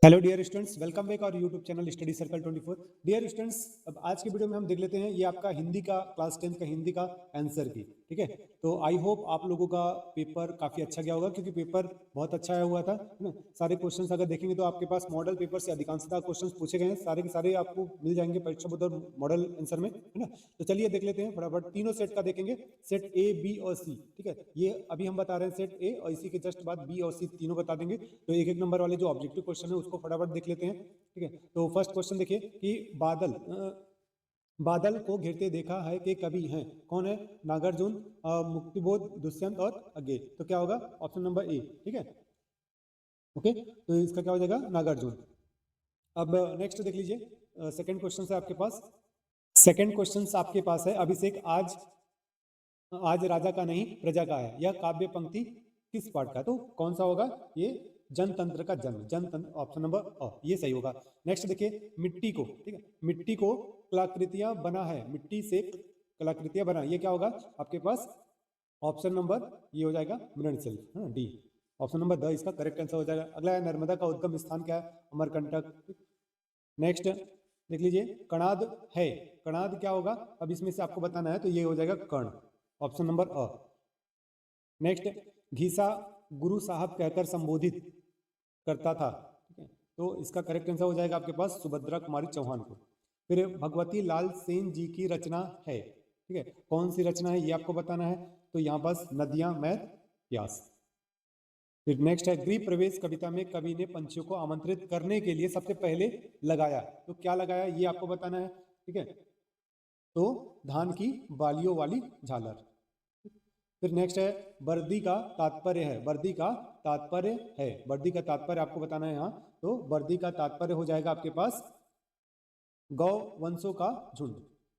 Hello dear students, welcome back और YouTube channel study circle 24। Dear students, अब आज के वीडियो में हम देख लेते हैं ये आपका हिंदी का क्लास 10 का हिंदी का आंसर की। ठीक है, तो आई होप आप लोगों का पेपर काफ़ी अच्छा गया होगा क्योंकि पेपर बहुत अच्छा आया हुआ था, है ना। सारे क्वेश्चंस अगर देखेंगे तो आपके पास मॉडल पेपर से अधिकांशतः क्वेश्चंस पूछे गए हैं, सारे के सारे आपको मिल जाएंगे परीक्षा बोर्ड और मॉडल आंसर में, है ना। तो चलिए देख लेते हैं फटाफट। तीनों सेट का देखेंगे, सेट ए बी और सी। ठीक है, ये अभी हम बता रहे हैं सेट ए और इसी के जस्ट बाद बी और सी तीनों बता देंगे। तो एक एक नंबर वाले जो ऑब्जेक्टिव क्वेश्चन है उसको फटाफट देख लेते हैं। ठीक है, तो फर्स्ट क्वेश्चन देखिए कि बादल को घिरते देखा है कि कवि हैं, कौन है? नागार्जुन, मुक्तिबोध, दुष्यंत और अज्ञे। तो क्या होगा? Option number A. ठीक है, ओके, तो इसका क्या हो जाएगा? नागार्जुन। अब नेक्स्ट देख लीजिए, सेकंड क्वेश्चन है आपके पास। सेकंड क्वेश्चन आपके पास है, अभिषेक आज आज राजा का नहीं प्रजा का है, यह काव्य पंक्ति किस पाठ का? तो कौन सा होगा ये? जनतंत्र का जन्म, जनतंत्र, ऑप्शन नंबर अ, ये सही होगा। नेक्स्ट देखिए, मिट्टी को, ठीक है, मिट्टी को कलाकृतियां बना है, मिट्टी से कलाकृतियां बना, ये क्या होगा आपके पास? ऑप्शन नंबर ये हो जाएगा मृणशिल्प, है ना, डी। ऑप्शन नंबर द इसका करेक्ट आंसर हो जाएगा। अगला है, नर्मदा का उद्गम स्थान क्या है? अमरकंटक। नेक्स्ट देख लीजिए, कणाद है, कणाद क्या होगा? अब इसमें से आपको बताना है, तो ये हो जाएगा कर्ण, ऑप्शन नंबर अ। नेक्स्ट, घीसा गुरु साहब कहकर संबोधित करता था, ठीक है, तो इसका करेक्ट आंसर हो जाएगा आपके पास सुभद्रा कुमारी चौहान को। फिर भगवती लाल सेन जी की रचना है, ठीक है, कौन सी रचना है ये आपको बताना है। तो यहाँ पास नदियां मैथ प्यास। फिर नेक्स्ट है, गृह प्रवेश कविता में कवि ने पंछियों को आमंत्रित करने के लिए सबसे पहले लगाया, तो क्या लगाया ये आपको बताना है। ठीक है, तो धान की बालियों वाली झालर। फिर नेक्स्ट है, वर्दी का तात्पर्य है, वर्दी का तात्पर्य है, वर्दी का तात्पर्य आपको बताना है यहाँ। तो वर्दी का तात्पर्य हो जाएगा आपके पास गौ वंशों का झुंड।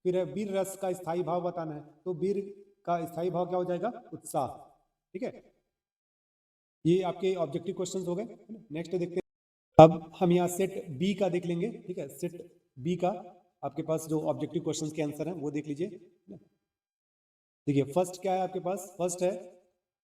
फिर है, वीर रस का स्थायी भाव बताना है, तो वीर का स्थायी भाव क्या हो जाएगा? उत्साह। ठीक है, ये आपके ऑब्जेक्टिव क्वेश्चंस हो गए। नेक्स्ट देखते हैं, अब हम यहाँ सेट बी का देख लेंगे। ठीक है, सेट बी का आपके पास जो ऑब्जेक्टिव क्वेश्चंस के आंसर हैं वो देख लीजिए। देखिए, फर्स्ट क्या है आपके पास? फर्स्ट है,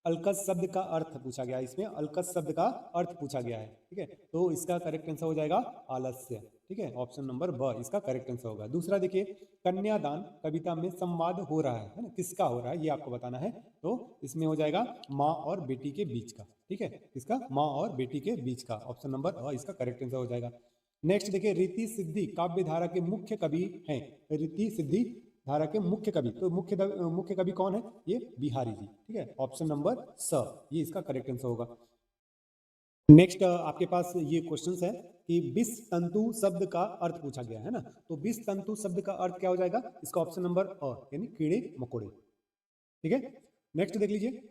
अलकस शब्द का अर्थ पूछा गया है, इसमें अलकस शब्द का अर्थ पूछा गया है। ठीक है, तो इसका करेक्ट आंसर हो जाएगा आलस्य। ठीक है, ऑप्शन नंबर ब इसका करेक्ट आंसर होगा। दूसरा देखिए, कन्यादान कविता में संवाद हो रहा है ना, किसका हो रहा है ये आपको बताना है। तो इसमें हो जाएगा माँ और बेटी के बीच का। ठीक है, इसका माँ और बेटी के बीच का, ऑप्शन नंबर अ इसका करेक्ट आंसर हो जाएगा। नेक्स्ट देखिए, रीति सिद्धि काव्य धारा के मुख्य कवि हैं, रीति सिद्धि धारा के मुख्य कवि, तो मुख्य कवि कौन है? ये बिहारी जी। ठीक है, ऑप्शन नंबर स ये इसका करेक्ट आंसर होगा। नेक्स्ट आपके पास ये क्वेश्चंस है कि विष तंतु शब्द का अर्थ पूछा गया है ना, तो विष तंतु शब्द का अर्थ क्या हो जाएगा? इसका ऑप्शन नंबर अ यानी कीड़े मकोड़े। ठीक है, नेक्स्ट देख लीजिए,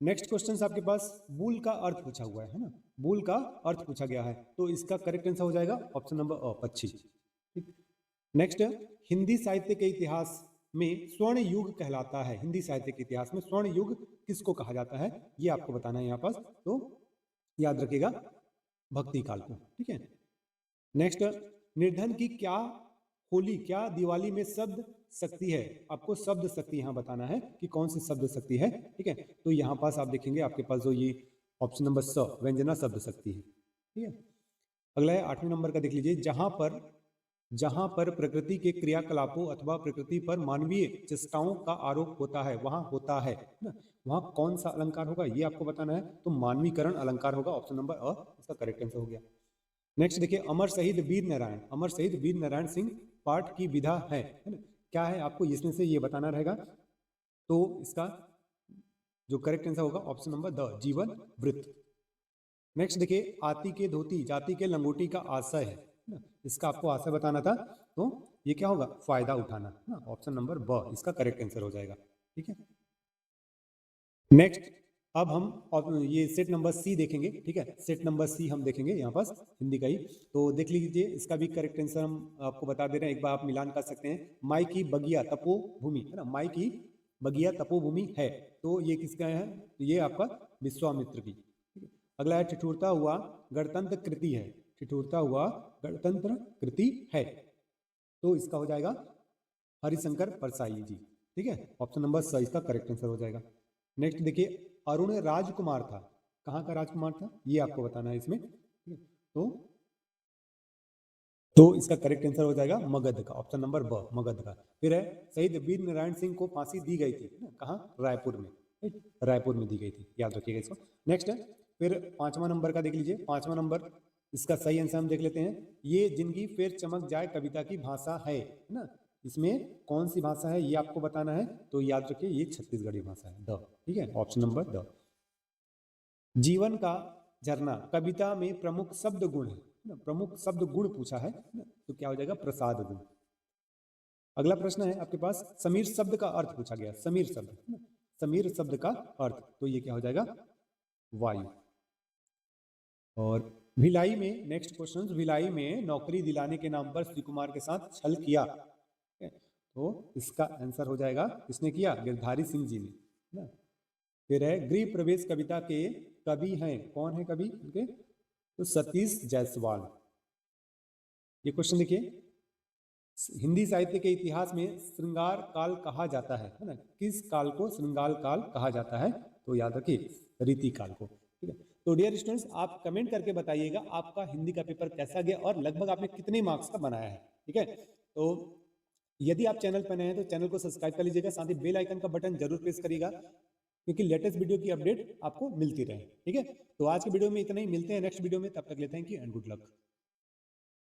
नेक्स्ट क्वेश्चन आपके पास बूल का अर्थ पूछा हुआ है ना, बूल का अर्थ पूछा गया है, तो इसका करेक्ट आंसर हो जाएगा ऑप्शन नंबर अ पक्षी। ठीक, नेक्स्ट, हिंदी साहित्य के इतिहास में स्वर्ण युग कहलाता है, हिंदी साहित्य के इतिहास में स्वर्ण युग किसको कहा जाता है ये आपको बताना है यहाँ पास, तो याद रखिएगा भक्ति काल को। ठीक है, नेक्स्ट, निर्धन की क्या होली क्या दिवाली में शब्द शक्ति है, आपको शब्द शक्ति यहाँ बताना है कि कौन सी शब्द शक्ति है। ठीक है, तो यहाँ पास आप देखेंगे आपके पास जो ये ऑप्शन नंबर स व्यंजना शब्द शक्ति है। ठीक है, अगला है 8वें नंबर का, देख लीजिए, जहां पर प्रकृति के क्रियाकलापों अथवा प्रकृति पर मानवीय चेष्टाओं का आरोप होता है वहां होता है ना, वहां कौन सा अलंकार होगा ये आपको बताना है। तो मानवीकरण अलंकार होगा, ऑप्शन नंबर अ इसका करेक्ट आंसर हो गया। नेक्स्ट देखिए, अमर शहीद वीर नारायण, अमर शहीद वीर नारायण सिंह पाठ की विधा है ना, क्या है आपको इसमें से ये बताना रहेगा। तो इसका जो करेक्ट आंसर होगा ऑप्शन नंबर द जीवन वृत्त। नेक्स्ट देखिए, आती के धोती जाति के लंगोटी का आशय है ना, इसका आपको आशय बताना था, तो ये क्या होगा? फायदा उठाना ना, ऑप्शन नंबर ब इसका करेक्ट आंसर हो जाएगा। ठीक है, नेक्स्ट अब हम ये सेट नंबर सी देखेंगे। ठीक है, सेट नंबर सी हम देखेंगे यहाँ पास हिंदी का ही, तो देख लीजिए इसका भी करेक्ट आंसर हम आपको बता दे रहे हैं, एक बार आप मिलान कर सकते हैं। माई की बगिया तपोभूमि है ना, माई की बगिया तपोभूमि है, तो ये किसका है? तो ये आपका विश्वामित्र की। ठीक है, अगला है, ठिठुरता हुआ गणतंत्र कृति है, ठिठुरता हुआ गणतंत्र कृति है, तो इसका हो जाएगा हरिशंकर परसाई जी। ठीक है, ऑप्शन नंबर स इसका करेक्ट आंसर हो जाएगा। नेक्स्ट देखिए, अरुण राजकुमार था, कहाँ का राजकुमार था ये आपको बताना है इसमें। तो इसका करेक्ट आंसर हो जाएगा मगध का, ऑप्शन नंबर ब, मगध का। फिर है शहीद वीर नारायण सिंह को फांसी दी गई थी, कहाँ? रायपुर में, रायपुर में दी गई थी, याद रखिएगा इसको। नेक्स्ट है फिर 5वां नंबर का देख लीजिए, 5वां नंबर इसका सही आंसर हम देख लेते हैं। ये जिंदगी फिर चमक जाए कविता की भाषा है ना, इसमें कौन सी भाषा है ये आपको बताना है, तो याद रखिए ये छत्तीसगढ़ी भाषा है, द, ठीक है, ऑप्शन नंबर द। जीवन का झरना कविता में प्रमुख शब्द गुण है ना, प्रमुख शब्द गुण पूछा है ना, तो क्या हो जाएगा? प्रसाद गुण। अगला प्रश्न है आपके पास, समीर शब्द का अर्थ पूछा गया, समीर शब्द, समीर शब्द का अर्थ, तो ये क्या हो जाएगा? वायु। और भिलाई में, नेक्स्ट क्वेश्चन, भिलाई में नौकरी दिलाने के नाम पर श्री कुमार के साथ छल किया, तो इसका आंसर हो जाएगा किसने किया? गिरधारी सिंह जी ने ना। फिर है गृह प्रवेश कविता के कवि हैं, कौन है कवि उनके? तो सतीश जायसवाल। ये क्वेश्चन देखिए, हिंदी साहित्य के इतिहास में श्रृंगार काल कहा जाता है ना, किस काल को श्रृंगार काल कहा जाता है? तो याद रखिए रीति काल को, ठीक है। तो डियर स्टूडेंट्स, आप कमेंट करके बताइएगा आपका हिंदी का पेपर कैसा गया और लगभग आपने कितने मार्क्स का बनाया है, ठीक है। तो यदि आप चैनल पर नए हैं तो चैनल को सब्सक्राइब कर लीजिएगा, साथ ही बेल आइकन का बटन जरूर प्रेस करिएगा, क्योंकि लेटेस्ट वीडियो की अपडेट आपको मिलती रहे, ठीक है। तो आज के वीडियो में इतना ही, मिलते हैं नेक्स्ट वीडियो में, तब तक ले thank you and good luck.